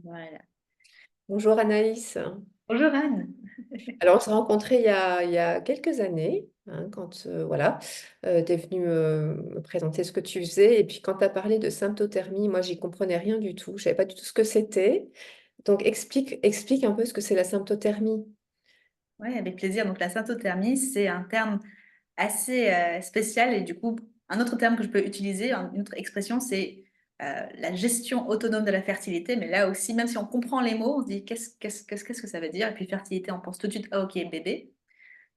Voilà. Bonjour Anaïs. Bonjour Anne. Alors, on s'est rencontrés il y a quelques années, hein, quand voilà, tu es venue me présenter ce que tu faisais. Et puis, quand tu as parlé de symptothermie, moi, j'y comprenais rien du tout. Je savais pas du tout ce que c'était. Donc, explique un peu ce que c'est la symptothermie. Oui, avec plaisir. Donc la syntothermie, c'est un terme assez spécial et du coup, un autre terme que je peux utiliser, une autre expression, c'est la gestion autonome de la fertilité. Mais là aussi, même si on comprend les mots, on se dit qu'est-ce que ça veut dire? Et puis fertilité, on pense tout de suite, ah ok, bébé.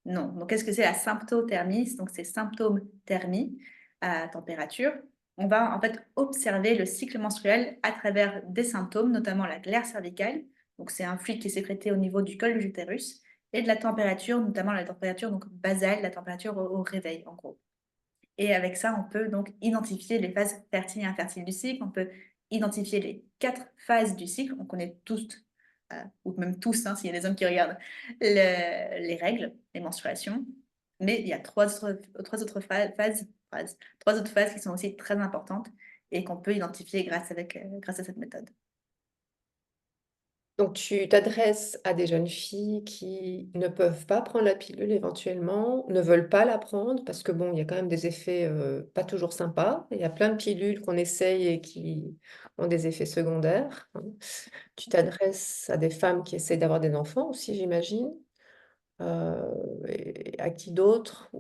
Non. Donc qu'est-ce que c'est la symptothermie? Donc c'est symptôme thermie à température. On va en fait observer le cycle menstruel à travers des symptômes, notamment la glaire cervicale. Donc c'est un fluide qui est sécrété au niveau du col de l'utérus et de la température, notamment la température donc basale, la température au réveil en gros. Et avec ça, on peut donc identifier les phases fertiles et infertiles du cycle. On peut identifier les 4 phases du cycle. On connaît tous, ou même tous, hein, s'il y a des hommes qui regardent, les règles, les menstruations. Mais il y a trois autres phases qui sont aussi très importantes et qu'on peut identifier grâce à cette méthode. Donc, tu t'adresses à des jeunes filles qui ne peuvent pas prendre la pilule éventuellement, ne veulent pas la prendre parce que bon, il y a quand même des effets pas toujours sympas. Il y a plein de pilules qu'on essaye et qui ont des effets secondaires, hein. Tu t'adresses à des femmes qui essaient d'avoir des enfants aussi, j'imagine. Et à qui d'autre?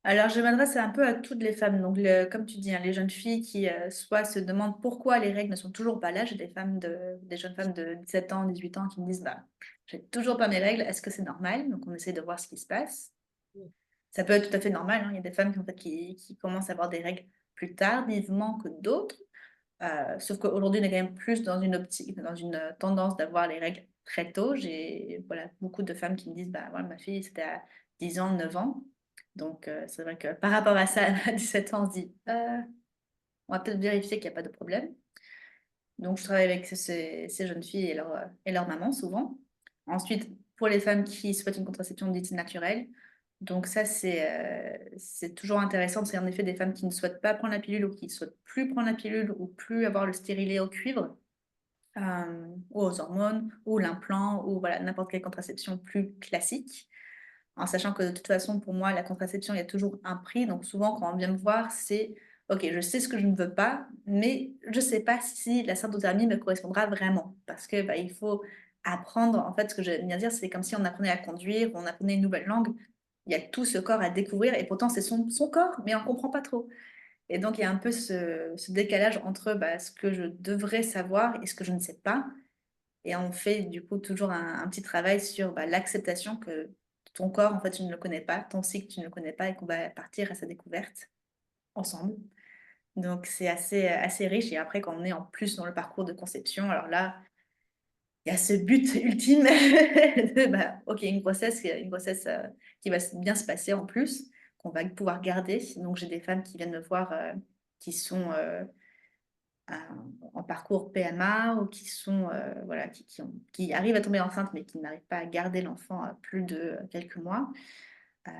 Alors, je m'adresse un peu à toutes les femmes. Donc, comme tu dis, hein, les jeunes filles qui soit se demandent pourquoi les règles ne sont toujours pas là. J'ai des jeunes femmes de 17 ans, 18 ans qui me disent, bah, j'ai toujours pas mes règles. Est-ce que c'est normal? Donc, on essaie de voir ce qui se passe. Ça peut être tout à fait normal, hein. Il y a des femmes qui commencent à avoir des règles plus tardivement que d'autres. Sauf qu'aujourd'hui, on est quand même plus dans une optique, dans une tendance d'avoir les règles très tôt. J'ai voilà, beaucoup de femmes qui me disent, bah, voilà, ma fille, c'était à 10 ans, 9 ans. Donc, c'est vrai que par rapport à ça, à 17 ans, on se dit, on va peut-être vérifier qu'il n'y a pas de problème. Donc, je travaille avec ces jeunes filles et leur maman, souvent. Ensuite, pour les femmes qui souhaitent une contraception dite naturelle, donc ça, c'est toujours intéressant parce qu'il y a en effet des femmes qui ne souhaitent pas prendre la pilule ou qui ne souhaitent plus prendre la pilule ou plus avoir le stérilet au cuivre ou aux hormones ou l'implant ou voilà, n'importe quelle contraception plus classique. En sachant que de toute façon, pour moi, la contraception, il y a toujours un prix. Donc souvent, quand on vient me voir, c'est, OK, je sais ce que je ne veux pas, mais je ne sais pas si la symptothermie me correspondra vraiment. Parce que bah, il faut apprendre, en fait, ce que je viens de dire, c'est comme si on apprenait à conduire, on apprenait une nouvelle langue. Il y a tout ce corps à découvrir et pourtant, c'est son corps, mais on ne comprend pas trop. Et donc, il y a un peu ce décalage entre bah, ce que je devrais savoir et ce que je ne sais pas. Et on fait du coup toujours un petit travail sur bah, l'acceptation que ton corps, en fait, tu ne le connais pas, ton cycle, tu ne le connais pas et qu'on va partir à sa découverte ensemble. Donc, c'est assez riche. Et après, quand on est en plus dans le parcours de conception, alors là, il y a ce but ultime de, bah, OK, une grossesse qui va bien se passer en plus, qu'on va pouvoir garder. Donc, j'ai des femmes qui viennent me voir qui sont en parcours PMA ou qui sont voilà qui arrivent à tomber enceinte mais qui n'arrivent pas à garder l'enfant à plus de quelques mois euh,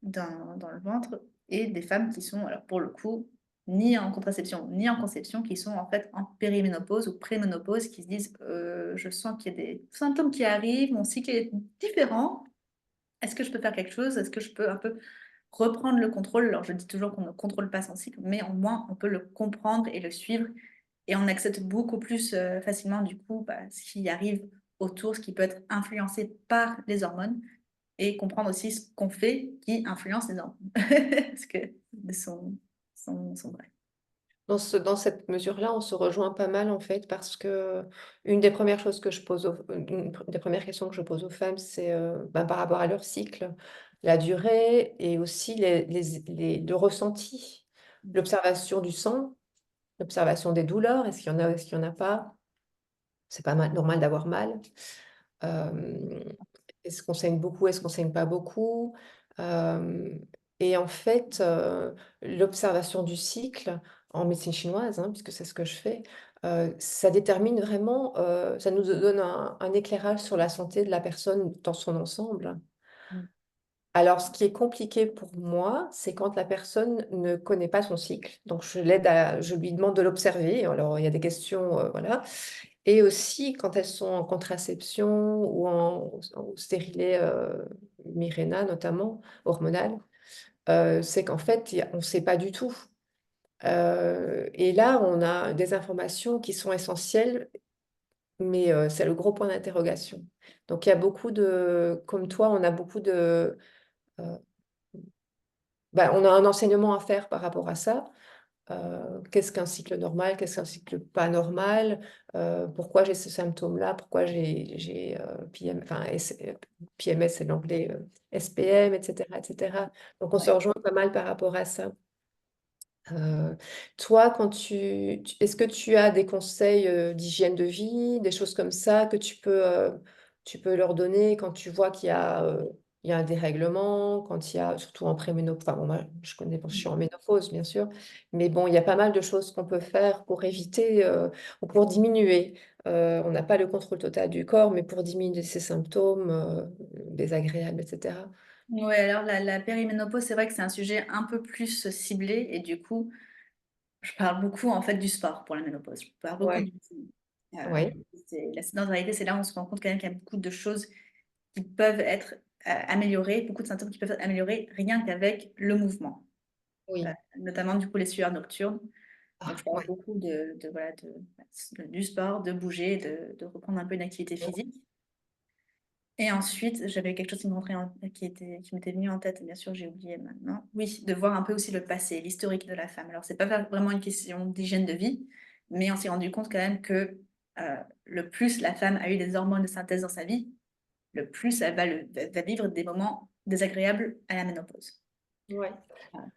dans le ventre et des femmes qui sont alors pour le coup ni en contraception ni en conception qui sont en fait en périménopause ou préménopause qui se disent je sens qu'il y a des symptômes qui arrivent, mon cycle est différent, est-ce que je peux faire quelque chose, est-ce que je peux un peu reprendre le contrôle. Alors, je dis toujours qu'on ne contrôle pas son cycle, mais au moins, on peut le comprendre et le suivre. Et on accepte beaucoup plus facilement, du coup, bah, ce qui arrive autour, ce qui peut être influencé par les hormones, et comprendre aussi ce qu'on fait qui influence les hormones. Parce que sont vrais. Dans cette mesure-là, on se rejoint pas mal en fait, parce que une des premières choses que je pose des premières questions que je pose aux femmes, c'est ben, par rapport à leur cycle, la durée et aussi le ressenti, l'observation du sang, l'observation des douleurs, est-ce qu'il y en a, est-ce qu'il y en a pas? C'est pas normal d'avoir mal. Euh, Est-ce qu'on saigne beaucoup, est-ce qu'on saigne pas beaucoup? Euh, et en fait, l'observation du cycle en médecine chinoise, hein, puisque c'est ce que je fais, ça détermine vraiment, ça nous donne un éclairage sur la santé de la personne dans son ensemble. Alors, ce qui est compliqué pour moi, c'est quand la personne ne connaît pas son cycle. Donc, je lui demande de l'observer. Alors, il y a des questions, voilà. Et aussi, quand elles sont en contraception ou en stérilet Mirena, notamment, hormonal, c'est qu'en fait, on ne sait pas du tout. Et là, on a des informations qui sont essentielles, mais c'est le gros point d'interrogation. Donc, il y a beaucoup comme toi, on a beaucoup euh, on a un enseignement à faire par rapport à ça. Qu'est-ce qu'un cycle normal? Qu'est-ce qu'un cycle pas normal? Pourquoi j'ai ce symptôme-là? Pourquoi j'ai enfin, PMS, c'est l'anglais, SPM, etc., etc. Donc, on se Ouais. rejoint pas mal par rapport à ça. Toi, est-ce que tu as des conseils d'hygiène de vie, des choses comme ça que tu peux leur donner quand tu vois il y a un dérèglement, quand il y a, surtout en préménopause, enfin bon, moi je connais, je suis en ménopause bien sûr, mais bon, il y a pas mal de choses qu'on peut faire pour éviter ou pour diminuer. On n'a pas le contrôle total du corps, mais pour diminuer ces symptômes désagréables, etc. Ouais, alors la périménopause, c'est vrai que c'est un sujet un peu plus ciblé et du coup, je parle beaucoup en fait du sport pour la ménopause. Je parle beaucoup Ouais, du ouais, la sédentarité, c'est là où on se rend compte quand même qu'il y a beaucoup de choses qui peuvent être améliorées, beaucoup de symptômes qui peuvent être améliorés rien qu'avec le mouvement, oui. notamment du coup les sueurs nocturnes. Donc Ah, je parle ouais, beaucoup voilà, du sport, de bouger, de reprendre un peu une activité physique. Et ensuite, j'avais quelque chose qui me qui m'était venu en tête, bien sûr, j'ai oublié maintenant. Oui, de voir un peu aussi le passé, l'historique de la femme. Alors, c'est pas vraiment une question d'hygiène de vie, mais on s'est rendu compte quand même que le plus la femme a eu des hormones de synthèse dans sa vie, le plus elle va vivre des moments désagréables à la ménopause. ouais.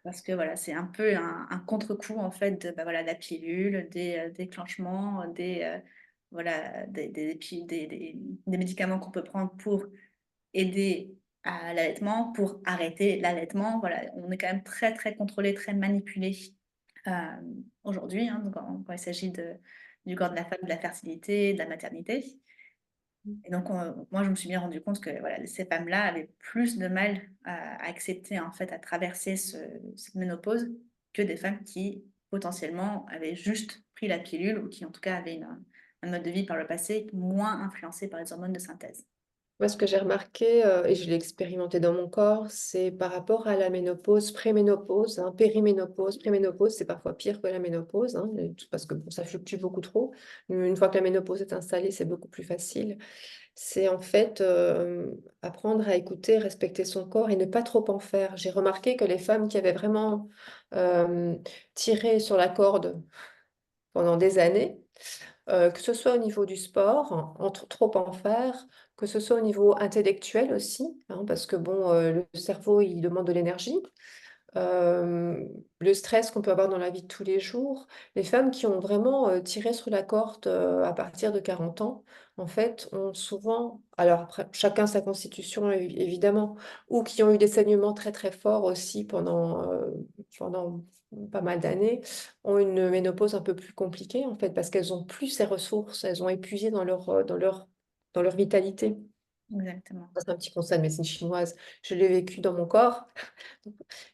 Parce que voilà, c'est un peu un contre-coup en fait de bah, voilà, la pilule, des déclenchements, voilà, des médicaments qu'on peut prendre pour aider à l'allaitement, pour arrêter l'allaitement. Voilà, on est quand même très très contrôlé, très manipulé euh, aujourd'hui, hein, quand il s'agit du corps de la femme, de la fertilité, de la maternité. Et donc, moi, je me suis bien rendu compte que voilà, ces femmes-là avaient plus de mal à accepter, en fait, à traverser cette ménopause que des femmes qui, potentiellement, avaient juste pris la pilule ou qui, en tout cas, avaient un mode de vie par le passé moins influencé par les hormones de synthèse. Moi, ce que j'ai remarqué, et je l'ai expérimenté dans mon corps, c'est par rapport à la ménopause, préménopause, hein, périménopause, préménopause, c'est parfois pire que la ménopause, hein, parce que bon, ça fluctue beaucoup trop. Une fois que la ménopause est installée, c'est beaucoup plus facile. C'est en fait apprendre à écouter, respecter son corps et ne pas trop en faire. J'ai remarqué que les femmes qui avaient vraiment euh, tiré sur la corde pendant des années, que ce soit au niveau du sport, trop en faire, que ce soit au niveau intellectuel aussi, hein, parce que bon, le cerveau, il demande de l'énergie. Le stress qu'on peut avoir dans la vie de tous les jours. Les femmes qui ont vraiment tiré sur la corde à partir de 40 ans, en fait, ont souvent, alors après, chacun sa constitution évidemment, ou qui ont eu des saignements très très forts aussi pendant pas mal d'années, ont une ménopause un peu plus compliquée en fait, parce qu'elles ont plus ces ressources, elles ont épuisé dans leur vitalité. Exactement. Ça, c'est un petit conseil de médecine chinoise. Je l'ai vécu dans mon corps.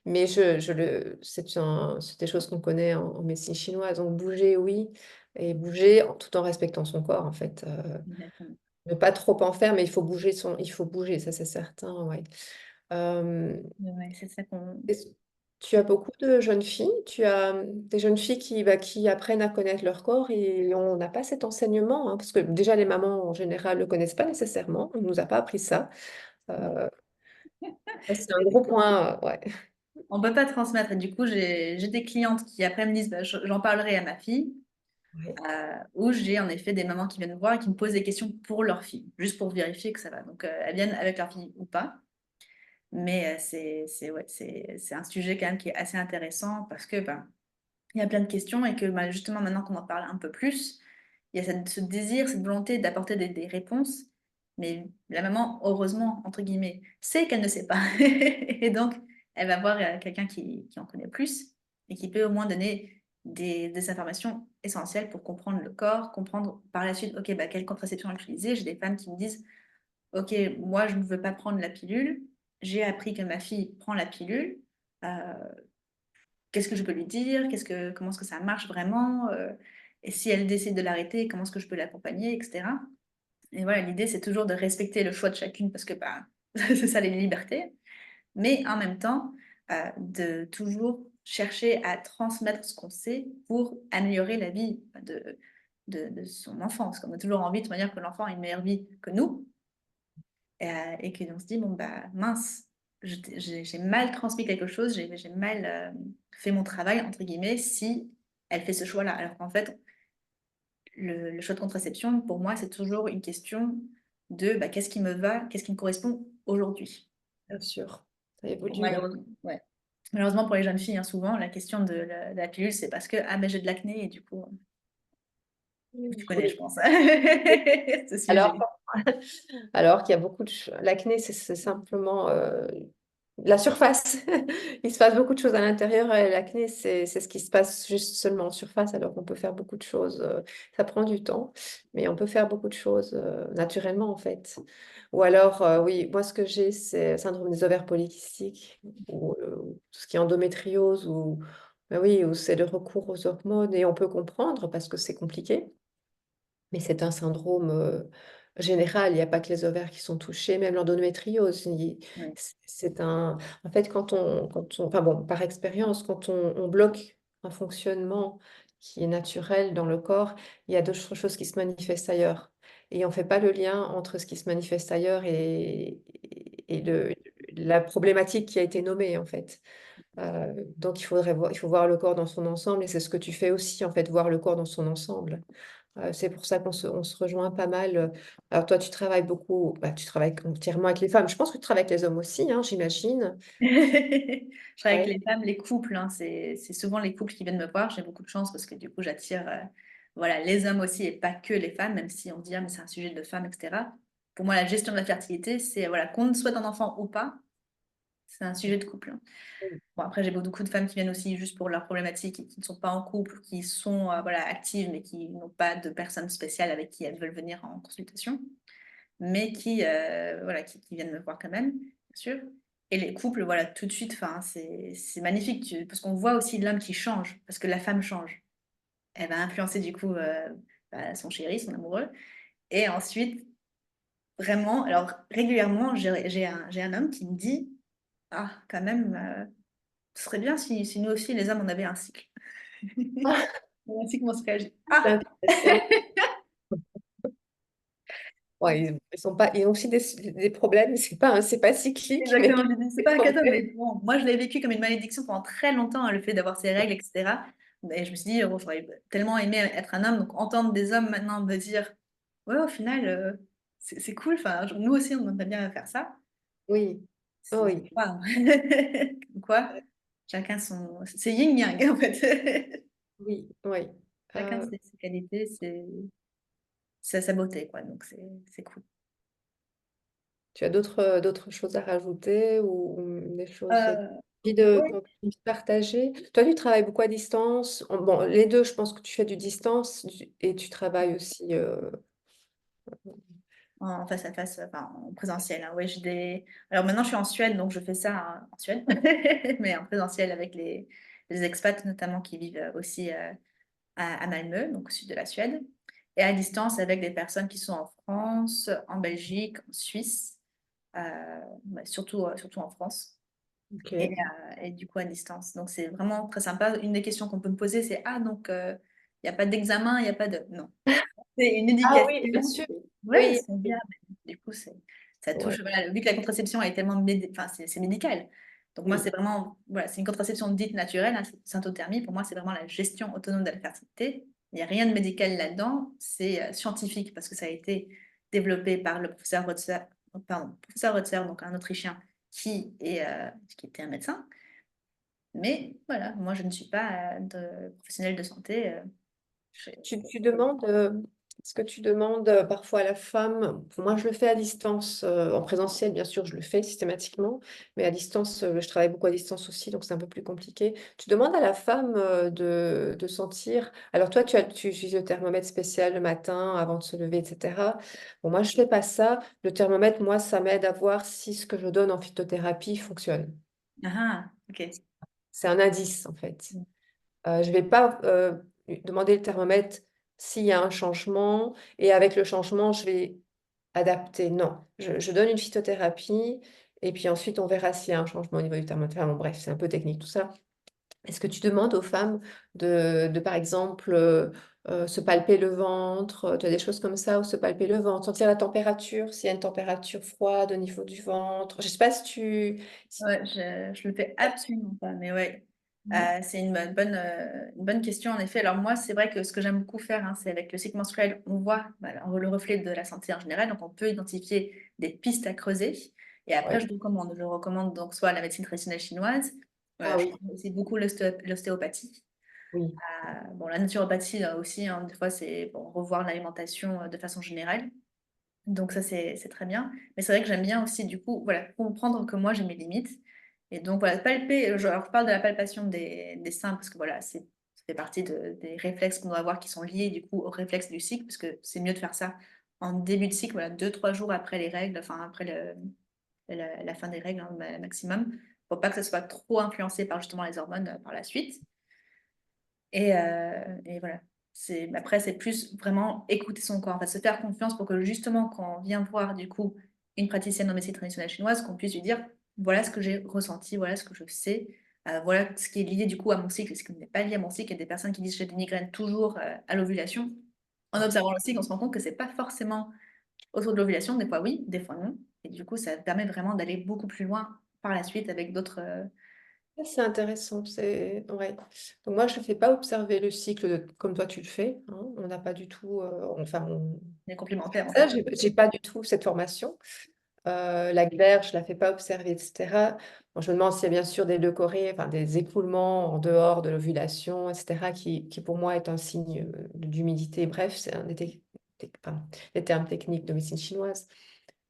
Mais c'est des choses qu'on connaît en médecine chinoise. Donc bouger, oui, et bouger tout en respectant son corps, en fait. Exactement. Ne pas trop en faire, mais il faut bouger, ça c'est certain, ouais. Euh, Ouais, c'est ça qu'on. est-ce- Tu as beaucoup de jeunes filles, tu as des jeunes filles qui apprennent à connaître leur corps et on n'a pas cet enseignement, hein, parce que déjà les mamans en général ne le connaissent pas nécessairement, on ne nous a pas appris ça. Euh, Ça, c'est un gros point, ouais. On peut pas transmettre. Et du coup, j'ai des clientes qui après me disent bah, j'en parlerai à ma fille. Ouais. Ou j'ai en effet des mamans qui viennent me voir et qui me posent des questions pour leur fille, juste pour vérifier que ça va. Donc, elles viennent avec leur fille ou pas. Mais ouais, c'est un sujet quand même qui est assez intéressant parce que ben, il y a plein de questions et que ben, justement maintenant qu'on en parle un peu plus, il y a ce désir, cette volonté d'apporter des réponses. Mais la maman, heureusement, entre guillemets, sait qu'elle ne sait pas. Et donc, elle va voir quelqu'un qui en connaît plus et qui peut au moins donner des informations essentielles pour comprendre le corps, comprendre par la suite, OK, bah, quelle contraception utiliser. J'ai des femmes qui me disent, OK, moi, je ne veux pas prendre la pilule. j'ai appris que ma fille prend la pilule, euh, qu'est-ce que je peux lui dire, comment est-ce que ça marche vraiment, et si elle décide de l'arrêter, comment est-ce que je peux l'accompagner, etc. Et voilà, l'idée, c'est toujours de respecter le choix de chacune parce que bah, c'est ça les libertés, mais en même temps, de toujours chercher à transmettre ce qu'on sait pour améliorer la vie de son enfant. Parce qu'on a toujours envie de manière que l'enfant ait une meilleure vie que nous, et qu'on se dit, bon, bah mince, j'ai mal transmis quelque chose, j'ai mal fait mon travail, entre guillemets, si elle fait ce choix-là. Alors qu'en fait, le choix de contraception, pour moi, c'est toujours une question de bah, qu'est-ce qui me va, qu'est-ce qui me correspond aujourd'hui. Bien sûr, ça évolue. Malheureusement, ouais. Malheureusement pour les jeunes filles, hein, souvent, la question de la pilule, c'est parce que ah, ben, j'ai de l'acné et du coup, tu connais, je Oui. pense, ce Alors, sujet. alors qu'il y a beaucoup de l'acné, c'est simplement la surface. Il se passe beaucoup de choses à l'intérieur et l'acné, c'est ce qui se passe juste seulement en surface, alors qu'on peut faire beaucoup de choses. Ça prend du temps, mais on peut faire beaucoup de choses naturellement, en fait. Ou alors, oui, moi, ce que j'ai, c'est syndrome des ovaires polykystiques, ou tout ce qui est endométriose, ou ben oui, où c'est le recours aux hormones, et on peut comprendre parce que c'est compliqué. Mais c'est un syndrome général, il n'y a pas que les ovaires qui sont touchés, même l'endométriose. Ouais. C'est un... En fait, enfin bon, par expérience, quand on bloque un fonctionnement qui est naturel dans le corps, il y a d'autres choses qui se manifestent ailleurs. Et on ne fait pas le lien entre ce qui se manifeste ailleurs et la problématique qui a été nommée, en fait. Donc, il faut voir le corps dans son ensemble, et c'est ce que tu fais aussi, en fait, voir le corps dans son ensemble. C'est pour ça on se rejoint pas mal. Alors toi, tu travailles beaucoup, bah, tu travailles entièrement avec les femmes. Je pense que tu travailles avec les hommes aussi, hein, j'imagine. Je travaille avec Ouais. les femmes, les couples, hein, c'est souvent les couples qui viennent me voir. J'ai beaucoup de chance parce que du coup, j'attire voilà, les hommes aussi et pas que les femmes, même si on dit ah, mais c'est un sujet de femmes, etc. Pour moi, la gestion de la fertilité, c'est voilà, qu'on souhaite un enfant ou pas, c'est un sujet de couple, hein. Bon, après, j'ai beaucoup de femmes qui viennent aussi juste pour leurs problématiques et qui ne sont pas en couple, qui sont voilà, actives, mais qui n'ont pas de personne spéciale avec qui elles veulent venir en consultation, mais voilà, qui viennent me voir quand même, bien sûr. Et les couples, voilà, tout de suite, enfin, c'est magnifique, parce qu'on voit aussi l'homme qui change, parce que la femme change. Elle va influencer du coup bah, son chéri, son amoureux. Et ensuite, vraiment, alors régulièrement, j'ai un homme qui me dit, ah, quand même, ce serait bien si nous aussi, les hommes, on avait un cycle. Ah, Un cycle menstruel. c'est Ah! intéressant. Ouais, ils ont aussi des problèmes, c'est pas cyclique, mais Exactement, j'ai dit, c'est des pas un cadeau, mais problèmes. bon, moi je l'ai vécu comme une malédiction pendant très longtemps, hein, le fait d'avoir ces règles, etc. Et je me suis dit, oh, j'aurais tellement aimé être un homme, donc entendre des hommes maintenant me dire, ouais, au final, c'est cool, enfin, nous aussi on aimerait bien faire ça. Oui, C'est oui, pas, hein. Comme quoi, chacun son. C'est yin-yang en fait. oui, oui. Chacun Euh, ses qualités, sa beauté, quoi, donc c'est cool. Tu as d'autres choses à rajouter ou des choses Euh, qu'on ouais. a envie de partager? Toi, tu travailles beaucoup à distance. Bon, les deux, je pense que tu fais du distance et tu travailles aussi. En face à face, enfin en présentiel, hein. Ouais, Alors maintenant, je suis en Suède, donc je fais ça en Suède, mais en présentiel avec les expats notamment qui vivent aussi à Malmö, donc au sud de la Suède, et à distance avec des personnes qui sont en France, en Belgique, en Suisse, ouais, surtout en France, Ok. et du coup à distance. Donc c'est vraiment très sympa. Une des questions qu'on peut me poser, c'est ah, donc il n'y a pas d'examen, il n'y a pas de. Non. C'est une Ah oui, bien éducation. sûr. Ouais, Oui, c'est bien. Du coup, ça touche. ouais, Voilà, vu que la contraception est tellement enfin, c'est médical. Donc, moi, c'est oui, vraiment. Voilà, c'est une contraception dite naturelle, hein, c'est syntothermie. Pour moi, c'est vraiment la gestion autonome de la fertilité. Il n'y a rien de médical là-dedans. C'est scientifique parce que ça a été développé par le professeur Rutzer, pardon, professeur Rutzer, donc un Autrichien qui était un médecin. Mais voilà, moi, je ne suis pas de professionnelle de santé. Je- Tu demandes. Est-ce que tu demandes parfois à la femme, moi je le fais à distance, en présentiel bien sûr je le fais systématiquement, mais à distance, je travaille beaucoup à distance aussi donc c'est un peu plus compliqué. Tu demandes à la femme, de sentir alors toi tu utilises le thermomètre spécial le matin avant de se lever et cetera. Bon moi je fais pas ça. Le thermomètre moi ça m'aide à voir si ce que je donne en phytothérapie fonctionne. Ah ah, OK. C'est un indice en fait. Mmh. Je vais pas, demander le thermomètre s'il y a un changement et avec le changement, je vais adapter. Non, je donne une phytothérapie et puis ensuite on verra s'il y a un changement au niveau du thermomètre. Enfin bon bref, c'est un peu technique tout ça. Est-ce que tu demandes aux femmes de par exemple, se palper le ventre, tu as des choses comme ça ou se palper le ventre, sentir la température, s'il y a une température froide au niveau du ventre? Je sais pas si tu si Ouais, je le fais absolument pas, mais ouais, mmh, c'est une bonne question en effet. Alors moi, c'est vrai que ce que j'aime beaucoup faire, hein, c'est avec le cycle menstruel, on voit, voilà, on voit le reflet de la santé en général, donc on peut identifier des pistes à creuser et après ouais. je recommande donc soit la médecine traditionnelle chinoise, Ah je oui, recommande aussi beaucoup l'ostéopathie. oui, Bon, la naturopathie, aussi, hein, des fois, c'est pour revoir l'alimentation, de façon générale. Donc ça, c'est très bien. Mais c'est vrai que j'aime bien aussi, du coup, voilà, comprendre que moi, j'ai mes limites. Et donc, voilà, palper, alors, je parle de la palpation des seins parce que voilà, ça fait partie des réflexes qu'on doit avoir qui sont liés, du coup, aux réflexes du cycle, parce que c'est mieux de faire ça en début de cycle, voilà, 2, 3 jours après les règles, enfin, après la fin des règles, hein, maximum, pour pas que ça soit trop influencé par justement les hormones, par la suite. Et voilà. Après, c'est plus vraiment écouter son corps, se faire confiance pour que justement, quand on vient voir du coup une praticienne en médecine traditionnelle chinoise, qu'on puisse lui dire, voilà ce que j'ai ressenti, voilà ce que je sais, voilà ce qui est lié du coup à mon cycle, et ce qui n'est pas lié à mon cycle. Il y a des personnes qui disent j'ai des migraines toujours à l'ovulation. En observant le cycle, on se rend compte que c'est pas forcément autour de l'ovulation, des fois oui, des fois non. Et du coup, ça permet vraiment d'aller beaucoup plus loin par la suite avec d'autres ah, c'est intéressant, c'est ouais. Donc moi, je ne fais pas observer le cycle comme toi tu le fais, hein. On n'a pas du tout, enfin on des complémentaires en ça, fait. j'ai pas du tout cette formation. La glaire, je la fais pas observer et cetera. Bon, je me demande s'il y a bien sûr des leucorrhées, enfin des écoulements en dehors de l'ovulation et cetera qui pour moi est un signe, d'humidité. Bref, c'est un des enfin, des termes techniques de médecine chinoise.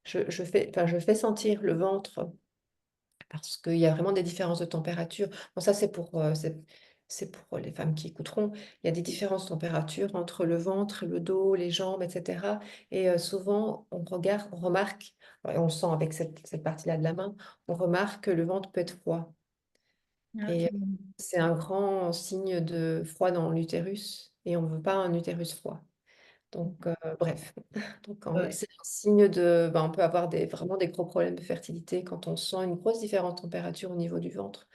Je fais sentir le ventre parce qu'il y a vraiment des différences de température. Bon ça c'est pour les femmes qui écouteront. Il y a des différences de température entre le ventre, le dos, les jambes et cetera et souvent on remarque et on le sent avec cette partie-là de la main, on remarque que le ventre peut être froid Ok. et c'est un grand signe de froid dans l'utérus et on ne veut pas un utérus froid. Donc bref, donc Ouais. c'est un signe de on peut avoir vraiment des gros problèmes de fertilité quand on sent une grosse différence de température au niveau du ventre.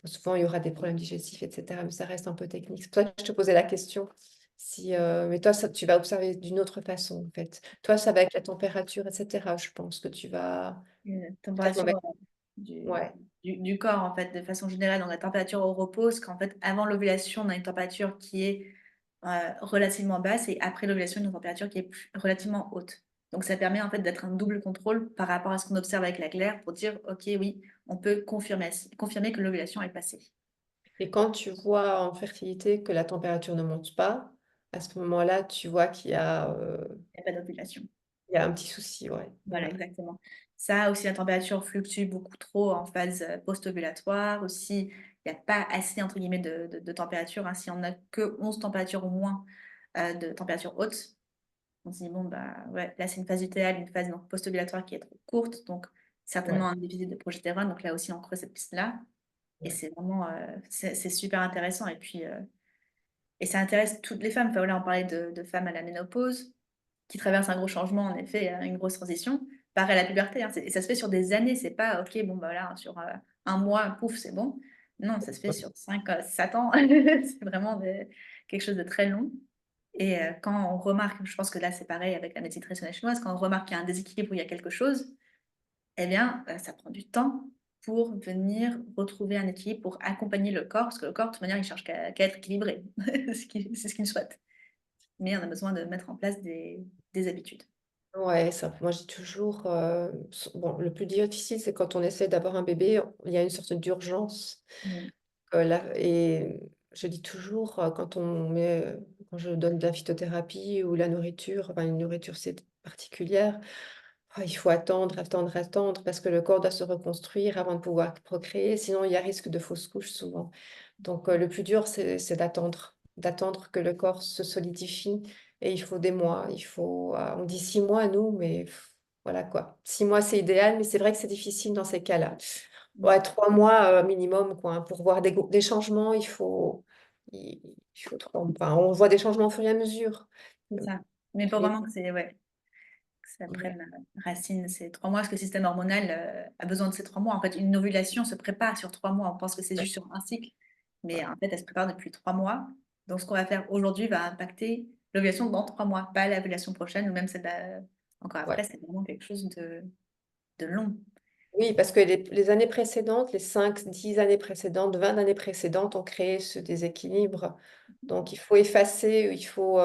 Souvent, il y aura des problèmes digestifs et cetera, mais ça reste un peu technique. C'est pour ça que je te posais la question si, mais toi ça tu vas observer d'une autre façon, en fait. Toi, ça va être la température et cetera, je pense que tu vas Une thermomètre température du, ouais, du corps, en fait, de façon générale, dans la température au repos, parce qu'en fait, avant l'ovulation, on a une température qui est relativement basse, et après l'ovulation, une température qui est relativement haute. Donc, ça permet en fait d'être un double contrôle par rapport à ce qu'on observe avec la glaire pour dire, OK, oui, on peut confirmer que l'ovulation est passée. et quand tu vois en fertilité que la température ne monte pas, à ce moment-là, tu vois Il n'y a pas d'ovulation. il y a un petit souci, ouais, Voilà, ouais. exactement. Ça aussi, la température fluctue beaucoup trop en phase post-ovulatoire. Aussi, il n'y a pas assez, entre guillemets, de température, hein. Si on n'a que 11 températures ou moins de température haute, on se dit, bon, bah ouais, là, c'est une phase lutéale, une phase donc, post-ovulatoire qui est trop courte, donc certainement Ouais, un déficit de progestérone. Donc là aussi, on creuse cette piste-là. Et ouais. c'est vraiment, c'est super intéressant. Et ça intéresse toutes les femmes. Enfin, voilà, on parlait de femmes à la ménopause qui traverse un gros changement, en effet, une grosse transition. Pareil à la puberté, hein, et ça se fait sur des années, c'est pas ok, bon, bah voilà, sur un mois, pouf, c'est bon. Non, ça se fait sur 5 7 ans. C'est vraiment quelque chose de très long. Et quand on remarque, je pense que là c'est pareil avec la médecine traditionnelle chinoise, quand on remarque qu'il y a un déséquilibre ou il y a quelque chose, eh bien, ça prend du temps pour venir retrouver un équilibre, pour accompagner le corps, parce que le corps, de toute manière, il cherche qu'à être équilibré. C'est ce qu'il souhaite. Mais on a besoin de mettre en place des habitudes. Ouais, ça, moi je dis toujours, bon, le plus difficile, c'est quand on essaie d'avoir un bébé, il y a une sorte d'urgence. Mm. Là et je dis toujours, quand je donne de la phytothérapie ou la nourriture, enfin une nourriture c'est particulière, il faut attendre, attendre, attendre parce que le corps doit se reconstruire avant de pouvoir procréer, sinon il y a risque de fausse couche souvent. Donc le plus dur, c'est d'attendre que le corps se solidifie et il faut des mois. On dit 6 mois, nous, mais voilà quoi. 6 mois, c'est idéal, mais c'est vrai que c'est difficile dans ces cas-là. Ouais, 3 mois minimum, quoi, hein. Pour voir des changements, il faut 3 mois. Enfin, on voit des changements au fur et à mesure. C'est Euh, ça. Mais pour mais- vraiment que que ça ouais, prenne racine, c'est 3 mois, parce que le système hormonal a besoin de ces 3 mois. En fait, une ovulation se prépare sur 3 mois. On pense que c'est ouais, juste sur un cycle, mais ouais, en fait, elle se prépare depuis 3 mois. Donc, ce qu'on va faire aujourd'hui va impacter l'ovulation dans 3 mois, pas l'ovulation prochaine ou même celle encore ouais. après. C'est vraiment quelque chose de long. Oui, parce que les années précédentes, les 5, 10 années précédentes, 20 années précédentes ont créé ce déséquilibre. Donc, il faut effacer, il faut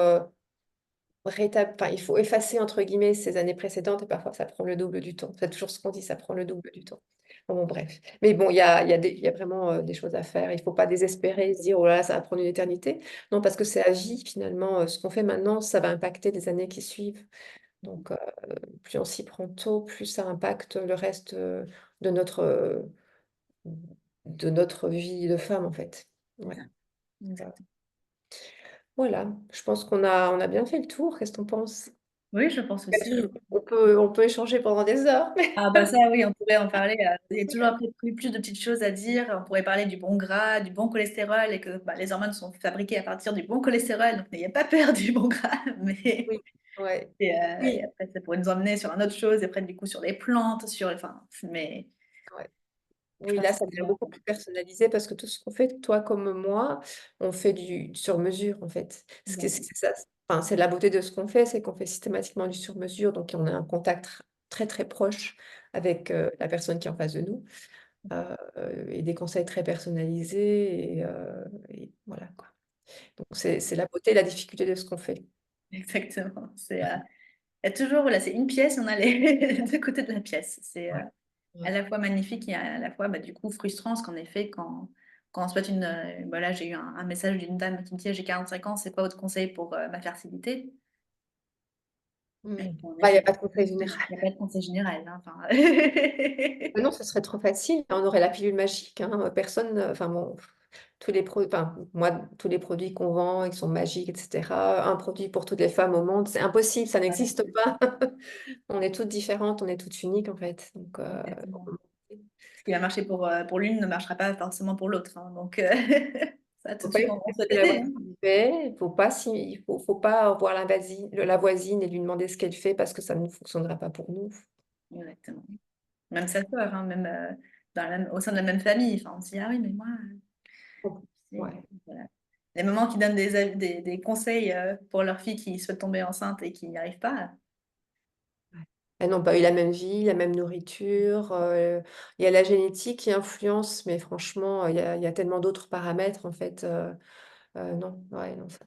effacer entre guillemets ces années précédentes et parfois ça prend le double du temps. C'est toujours ce qu'on dit, ça prend le double du temps. Bon, bref. Mais bon, il y a vraiment des choses à faire. Il ne faut pas désespérer et se dire, oh là là, ça va prendre une éternité. Non, parce que c'est à vie finalement. Ce qu'on fait maintenant, ça va impacter les années qui suivent. Donc, plus on s'y prend tôt, plus ça impacte le reste de notre, euh, de notre vie de femme, en fait. C'est Ouais. ça. Exactement. Voilà, je pense on a bien fait le tour. Qu'est-ce que tu en penses? Oui, je pense aussi. On peut échanger pendant des heures. Ah bah ça oui, on pourrait en parler. Il y a toujours après plus de petites choses à dire. On pourrait parler du bon gras, du bon cholestérol et que bah, les hormones sont fabriquées à partir du bon cholestérol, donc n'ayez pas peur du bon gras. Mais Oui, ouais. et Oui, après ça pourrait nous emmener sur une autre chose, et après du coup sur les plantes, enfin, mais ouais. je Oui, pense là, que ça c'est devient bon. beaucoup plus personnalisé parce que tout ce qu'on fait, toi comme moi, on fait du sur-mesure, en fait. C'est ça, enfin, c'est la beauté de ce qu'on fait, c'est qu'on fait systématiquement du sur-mesure, donc on a un contact très, très proche avec la personne qui est en face de nous, et des conseils très personnalisés, et voilà, quoi. Donc, c'est la beauté et la difficulté de ce qu'on fait. Exactement. Il y a toujours, voilà, c'est une pièce, on a les deux côtés de la pièce. C'est Ouais. à Ouais. la fois magnifique et à la fois bah, du coup frustrant, parce qu'en effet, quand on souhaite voilà, j'ai eu un message d'une dame qui me dit j'ai 45 ans, c'est quoi votre conseil pour ma fertilité? Et en Bah, il n'y a effet, pas de conseil il général. n'y a pas de conseil général, hein, enfin. Non, ce serait trop facile. On aurait la pilule magique, hein. Personne, enfin bon, enfin, moi, tous les produits qu'on vend et qui sont magiques, etc. Un produit pour toutes les femmes au monde, c'est impossible, ça Voilà, n'existe pas. On est toutes différentes, on est toutes uniques en fait. Donc, exactement. Ce qui va marcher pour l'une ne marchera pas forcément pour l'autre, hein, donc ça, tout faut de pas suite, écouter on ce souhaite que la aider, hein. voisine fait. Faut pas voir la voisine et lui demander ce qu'elle fait parce que ça ne fonctionnera pas pour nous. Exactement. Même sa sœur, hein, même au sein de la même famille. Enfin, on se dit, ah oui, mais moi, Ouais. voilà. Les mamans qui donnent des conseils pour leur fille qui souhaite tomber enceinte et qui n'y arrive pas. Elles n'ont pas eu la même vie, la même nourriture, il y a la génétique qui influence, mais franchement, il y a tellement d'autres paramètres en fait, non, ouais, non, ça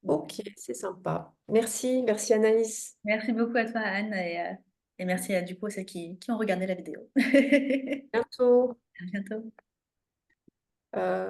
OK, c'est sympa. Merci, merci Anaïs. Merci beaucoup à toi, Anne, et merci du coup à celles qui ont regardé la vidéo. Bientôt. À bientôt. Heu